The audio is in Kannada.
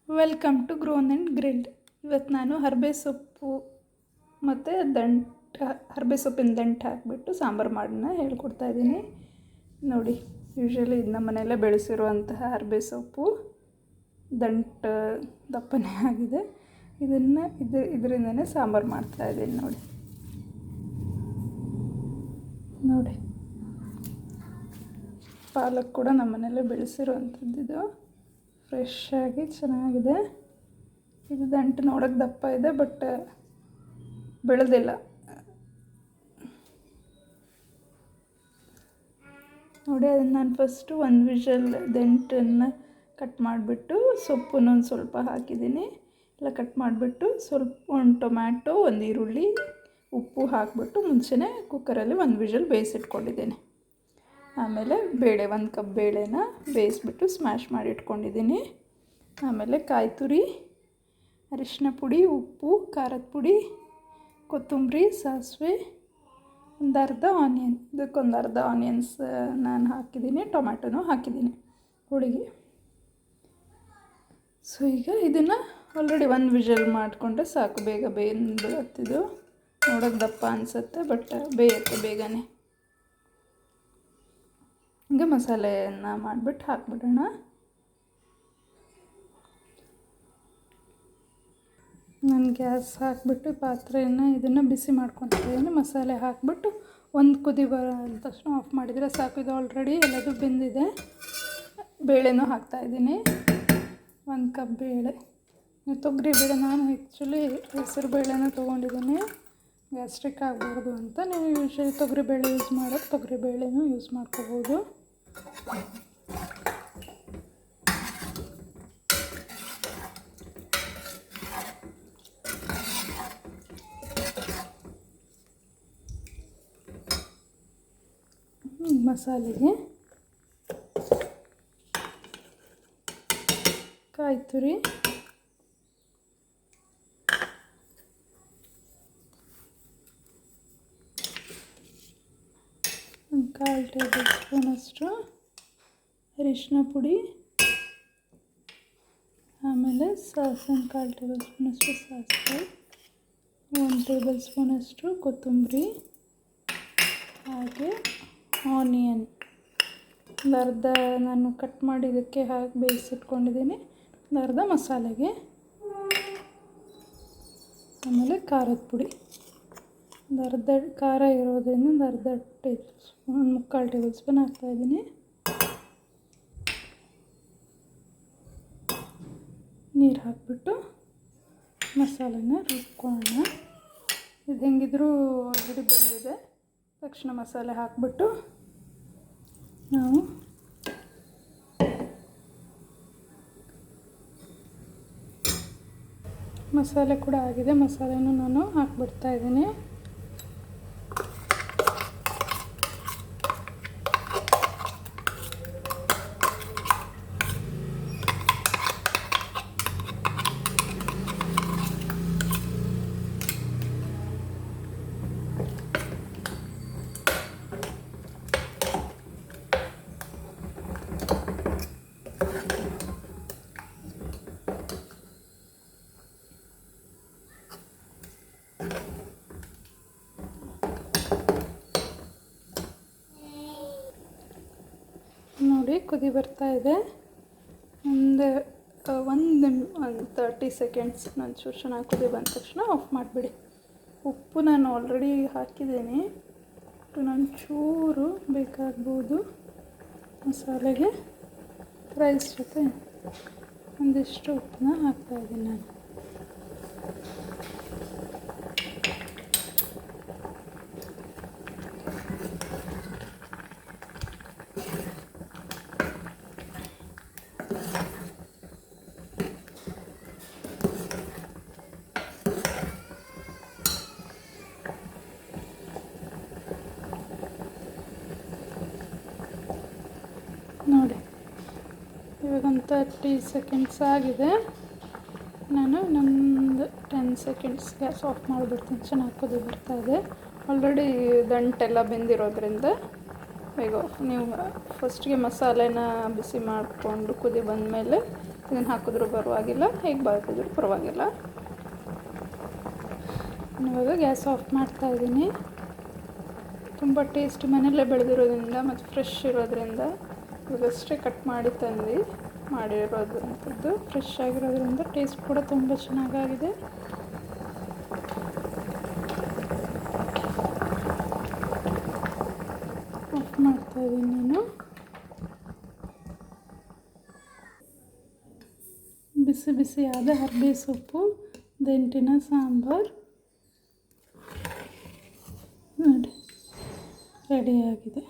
Welcome to grown and grilled. ಇವತ್ತು ನಾನು ಹರ್ಬೆ ಸೊಪ್ಪು ಮತ್ತು ಹರ್ಬೆ ಸೊಪ್ಪಿನ ದಂಟು ಹಾಕಿಬಿಟ್ಟು ಸಾಂಬಾರು ಮಾಡೋಣ ಹೇಳ್ಕೊಡ್ತಾ ಇದ್ದೀನಿ. ನೋಡಿ, ಯೂಶ್ವಲಿ ಇದು ನಮ್ಮ ಮನೆಯಲ್ಲೇ ಬೆಳೆಸಿರುವಂತಹ ಹರ್ಬೆ ಸೊಪ್ಪು ದಂಟು ದಪ್ಪನೇ ಆಗಿದೆ. ಇದರಿಂದನೇ ಸಾಂಬಾರು ಮಾಡ್ತಾಯಿದ್ದೀನಿ. ನೋಡಿ ಪಾಲಕ್ ಕೂಡ ನಮ್ಮ ಮನೆಯಲ್ಲೇ ಬೆಳೆಸಿರುವಂಥದ್ದು. ಫ್ರೆಶ್ ಆಗಿ ಚೆನ್ನಾಗಿದೆ. ಇದು ದಂಟು ನೋಡೋಕ್ಕೆ ದಪ್ಪ ಇದೆ, ಬಟ್ ಬೆಳೆದಿಲ್ಲ. ನೋಡಿ, ಅದನ್ನು ನಾನು ಫಸ್ಟು ಒಂದು ವಿಷಲ್ ದಂಟನ್ನು ಕಟ್ ಮಾಡಿಬಿಟ್ಟು ಸೊಪ್ಪನ್ನೊಂದು ಸ್ವಲ್ಪ ಹಾಕಿದ್ದೀನಿ. ಎಲ್ಲ ಕಟ್ ಮಾಡಿಬಿಟ್ಟು ಒಂದು ಟೊಮ್ಯಾಟೊ, ಒಂದು ಈರುಳ್ಳಿ, ಉಪ್ಪು ಹಾಕಿಬಿಟ್ಟು ಮುಂಚೆನೇ ಕುಕ್ಕರಲ್ಲಿ ಒಂದು ವಿಷಲ್ ಬೇಯಿಸಿಟ್ಕೊಂಡಿದ್ದೀನಿ. ಆಮೇಲೆ ಬೇಳೆ, 1 ಕಪ್ ಬೇಳೆನ ಬೇಯಿಸ್ಬಿಟ್ಟು ಸ್ಮ್ಯಾಶ್ ಮಾಡಿ ಇಟ್ಕೊಂಡಿದ್ದೀನಿ. ಆಮೇಲೆ ಕಾಯಿ ತುರಿ, ಅರಿಶಿನ ಪುಡಿ, ಉಪ್ಪು, ಖಾರದ ಪುಡಿ, ಕೊತ್ತಂಬರಿ, ಸಾಸಿವೆ, ಒಂದು ಅರ್ಧ ಆನಿಯನ್, ಇದಕ್ಕೊಂದು ಅರ್ಧ ಆನಿಯನ್ಸ್ ನಾನು ಹಾಕಿದ್ದೀನಿ. ಟೊಮ್ಯಾಟೊನೂ ಹಾಕಿದ್ದೀನಿ ಹುಳಿಗೆ. ಸೊ ಈಗ ಇದನ್ನು ಆಲ್ರೆಡಿ ಒಂದು ವಿಷಲ್ ಮಾಡಿಕೊಂಡ್ರೆ ಸಾಕು, ಬೇಗ ಬೇಯ್ಬಿಡುತ್ತಿದ್ದು. ನೋಡೋಕ್ಕೆ ದಪ್ಪ ಅನಿಸುತ್ತೆ, ಬಟ್ ಬೇಯುತ್ತೆ ಬೇಗನೆ. ಈಗ ಮಸಾಲೆಯನ್ನು ಮಾಡಿಬಿಟ್ಟು ಹಾಕ್ಬಿಡೋಣ. ನಾನು ಗ್ಯಾಸ್ ಹಾಕಿಬಿಟ್ಟು ಪಾತ್ರೆಯನ್ನು ಇದನ್ನು ಬಿಸಿ ಮಾಡ್ಕೊತಿದ್ದೀನಿ. ಮಸಾಲೆ ಹಾಕಿಬಿಟ್ಟು ಒಂದು ಕುದಿ ಬರೋಂಥ ತಕ್ಷಣ ಆಫ್ ಮಾಡಿದರೆ ಸಾಕು. ಇದು ಆಲ್ರೆಡಿ ಎಲ್ಲದು ಬೆಂದಿದೆ. ಬೇಳೆನೂ ಹಾಕ್ತಾಯಿದ್ದೀನಿ. 1 ಕಪ್ ಬೇಳೆ, ತೊಗರಿ ಬೇಳೆ. ನಾನು ಆ್ಯಕ್ಚುಲಿ ಹೆಸರು ಬೇಳೆನ ತೊಗೊಂಡಿದ್ದೀನಿ, ಗ್ಯಾಸ್ಟ್ರಿಕ್ ಆಗಬಾರ್ದು ಅಂತ. ನೀವು ಯೂಶ್ವಲಿ ತೊಗರಿ ಬೇಳೆ ಯೂಸ್ ಮಾಡೋದು ತೊಗರಿ ಬೇಳೆನೂ ಯೂಸ್ ಮಾಡ್ಕೋಬೋದು. ಮಸಾಲೆಗೆ ಕಾಯಿ ತುರಿ, ಒಂದು 1/4 ಟೇಬಲ್ ಸ್ಪೂನಷ್ಟು ಅರಿಶಿನ ಪುಡಿ, ಆಮೇಲೆ ಸಾಸಿವೆ 1/4 ಟೇಬಲ್ ಸ್ಪೂನಷ್ಟು ಸಾಸಿವೆ, 1 ಟೇಬಲ್ ಸ್ಪೂನಷ್ಟು ಕೊತ್ತಂಬರಿ, ಹಾಗೆ ಆನಿಯನ್ ಒಂದು ಅರ್ಧ ನಾನು ಕಟ್ ಮಾಡಿ ಇದಕ್ಕೆ ಹಾಕಿ ಬೇಯಿಸಿಟ್ಕೊಂಡಿದ್ದೀನಿ. ಒಂದು ಅರ್ಧ ಮಸಾಲೆಗೆ, ಆಮೇಲೆ ಖಾರದ ಪುಡಿ ಒಂದು ಅರ್ಧ ಖಾರ ಇರೋದ್ರಿಂದ ಒಂದು ಅರ್ಧ ಟೇಬಲ್ ಸ್ಪೂನ್, 3/4 ಟೇಬಲ್ ಸ್ಪೂನ್ ಹಾಕ್ತಾಯಿದ್ದೀನಿ. ನೀರು ಹಾಕಿಬಿಟ್ಟು ಮಸಾಲೆನ ರುಬ್ಕೊಳ್ಳೋಣ. ಇದು ಹೆಂಗಿದ್ರೂ ಆಲ್ರೆಡಿ ಬೆಂದಿದೆ. ತಕ್ಷಣ ಮಸಾಲೆ ಹಾಕಿಬಿಟ್ಟು ನಾವು ಮಸಾಲೆ ಕೂಡ ಆಗಿದೆ. ಮಸಾಲೆನೂ ನಾನು ಹಾಕಿಬಿಡ್ತಾಯಿದ್ದೀನಿ. ನೋಡಿ, ಕುದಿ ಬರ್ತಾ ಇದೆ. ಒಂದು 30 ಸೆಕೆಂಡ್ಸ್ ಒಂಚೂರು ಚೆನ್ನಾಗಿ ಕುದಿ ಬಂದ ತಕ್ಷಣ ಆಫ್ ಮಾಡಿಬಿಡಿ. ಉಪ್ಪು ನಾನು ಆಲ್ರೆಡಿ ಹಾಕಿದ್ದೀನಿ. ಒಂಚೂರು ಬೇಕಾಗ್ಬೋದು ಮಸಾಲೆಗೆ. ರೈಸ್ ಜೊತೆ ಒಂದಿಷ್ಟು ಉಪ್ಪನ್ನ ಹಾಕ್ತಾಯಿದ್ದೀನಿ ನಾನು. ನೋಡಿ, ಇವಾಗ ಒಂದು 30 ಸೆಕೆಂಡ್ಸ್ ಆಗಿದೆ. ನಾನು ಇನ್ನೊಂದು 10 ಸೆಕೆಂಡ್ಸ್ ಗ್ಯಾಸ್ ಆಫ್ ಮಾಡಿಬಿಡ್ತೀನಿ. ಚೆನ್ನಾಗಿ ಕುದಿ ಬರ್ತಾಯಿದೆ. ಆಲ್ರೆಡಿ ದಂಟೆಲ್ಲ ಬೆಂದಿರೋದ್ರಿಂದ ಬೇಗ ನೀವು ಫಸ್ಟಿಗೆ ಮಸಾಲೆನ ಬಿಸಿ ಮಾಡಿಕೊಂಡು ಕುದಿ ಬಂದಮೇಲೆ ಇದನ್ನು ಹಾಕಿದ್ರೂ ಪರವಾಗಿಲ್ಲ, ಹೇಗೆ ಬಾಕಿದ್ರೂ ಪರವಾಗಿಲ್ಲ. ಇವಾಗ ಗ್ಯಾಸ್ ಆಫ್ ಮಾಡ್ತಾಯಿದ್ದೀನಿ. ತುಂಬ ಟೇಸ್ಟ್ ಮನೆಯಲ್ಲೇ ಬೆಳೆದಿರೋದ್ರಿಂದ ಮತ್ತು ಫ್ರೆಶ್ ಇರೋದ್ರಿಂದ ಇವಾಗಷ್ಟೇ ಕಟ್ ಮಾಡಿ ತಂದು ಮಾಡಿರೋದಂಥದ್ದು ಫ್ರೆಶ್ ಆಗಿರೋದ್ರಿಂದ ಟೇಸ್ಟ್ ಕೂಡ ತುಂಬ ಚೆನ್ನಾಗಾಗಿದೆ. ಆಫ್ ಮಾಡ್ತಾಯಿದ್ದೀನಿ ನಾನು. ಬಿಸಿ ಬಿಸಿಯಾದ ಹರ್ಬೆ ಸೊಪ್ಪು ದಂಟಿನ ಸಾಂಬಾರು ನೋಡಿ ರೆಡಿಯಾಗಿದೆ.